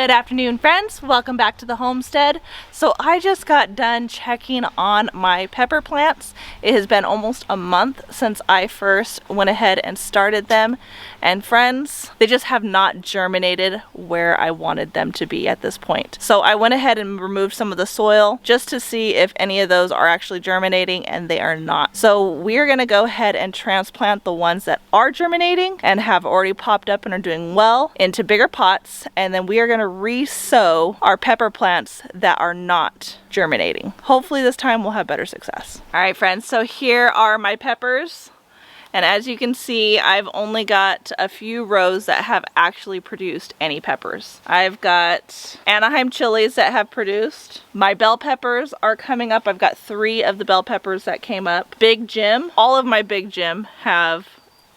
Good afternoon, friends. Welcome back to the homestead. So I just got done checking on my pepper plants. It has been almost a month since I first went ahead and started them. And friends, they just have not germinated where I wanted them to be at this point. So I went ahead and removed some of the soil just to see if any of those are actually germinating, and they are not. So we're gonna go ahead and transplant the ones that are germinating and have already popped up and are doing well into bigger pots, and then we are going to resow our pepper plants that are not germinating. Hopefully this time we'll have better success. All right, friends, so here are my peppers. And as you can see, I've only got a few rows that have actually produced any peppers. I've got Anaheim chilies that have produced. My bell peppers are coming up. I've got 3 of the bell peppers that came up. Big Jim, all of my Big Jim have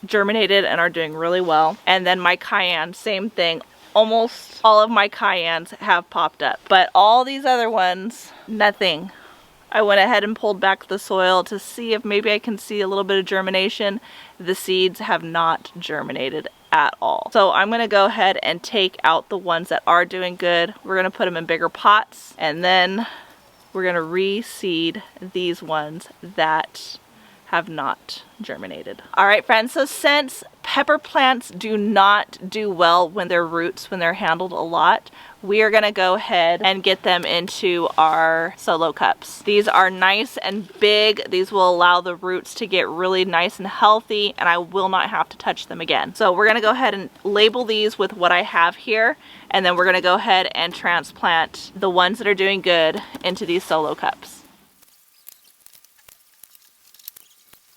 germinated and are doing really well. And then my cayenne, same thing. Almost all of my cayennes have popped up, but all these other ones, nothing. I went ahead and pulled back the soil to see if maybe I can see a little bit of germination. The seeds have not germinated at all. So I'm gonna go ahead and take out the ones that are doing good. We're gonna put them in bigger pots, and then we're gonna reseed these ones that have not germinated. All right, friends, so since pepper plants do not do well when they're roots, when they're handled a lot, we are gonna go ahead and get them into our solo cups. These are nice and big. These will allow the roots to get really nice and healthy, and I will not have to touch them again. So we're gonna go ahead and label these with what I have here, and then we're gonna go ahead and transplant the ones that are doing good into these solo cups.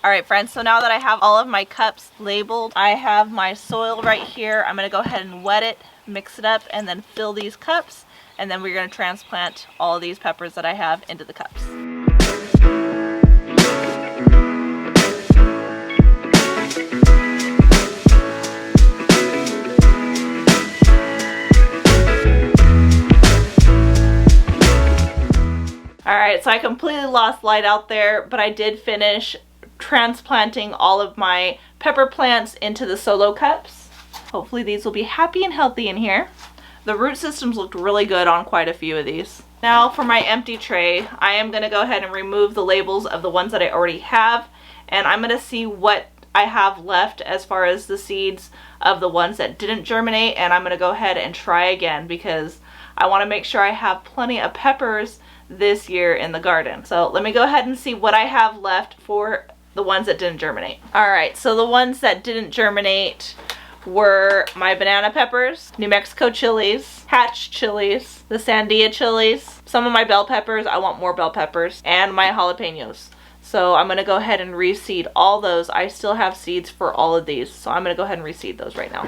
All right, friends, so now that I have all of my cups labeled, I have my soil right here. I'm gonna go ahead and wet it, mix it up, and then fill these cups. And then we're gonna transplant all of these peppers that I have into the cups. All right, so I completely lost light out there, but I did finish transplanting all of my pepper plants into the solo cups. Hopefully these will be happy and healthy in here. The root systems looked really good on quite a few of these. Now for my empty tray, I am going to go ahead and remove the labels of the ones that I already have, and I'm going to see what I have left as far as the seeds of the ones that didn't germinate, and I'm going to go ahead and try again because I want to make sure I have plenty of peppers this year in the garden. So let me go ahead and see what I have left for the ones that didn't germinate. All right, so the ones that didn't germinate were my banana peppers, New Mexico chilies, Hatch chilies, the Sandia chilies, some of my bell peppers, I want more bell peppers, and my jalapenos. So I'm gonna go ahead and reseed all those. I still have seeds for all of these, so I'm gonna go ahead and reseed those right now.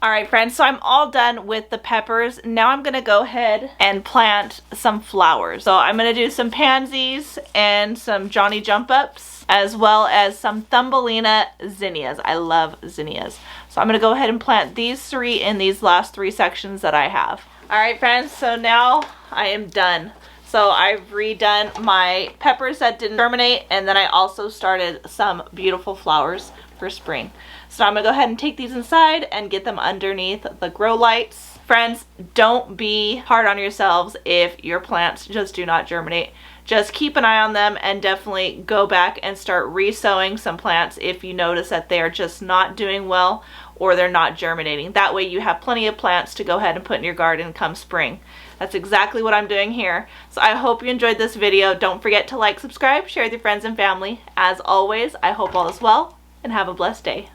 Alright, friends, so I'm all done with the peppers. Now I'm going to go ahead and plant some flowers. So I'm going to do some pansies and some Johnny Jump Ups, as well as some Thumbelina zinnias. I love zinnias. So I'm going to go ahead and plant these 3 in these last 3 sections that I have. Alright, friends, so now I am done. So I've redone my peppers that didn't germinate, and then I also started some beautiful flowers for spring. So I'm gonna go ahead and take these inside and get them underneath the grow lights. Friends, don't be hard on yourselves if your plants just do not germinate. Just keep an eye on them and definitely go back and start resowing some plants if you notice that they are just not doing well or they're not germinating. That way you have plenty of plants to go ahead and put in your garden come spring. That's exactly what I'm doing here. So I hope you enjoyed this video. Don't forget to like, subscribe, share with your friends and family. As always, I hope all is well and have a blessed day.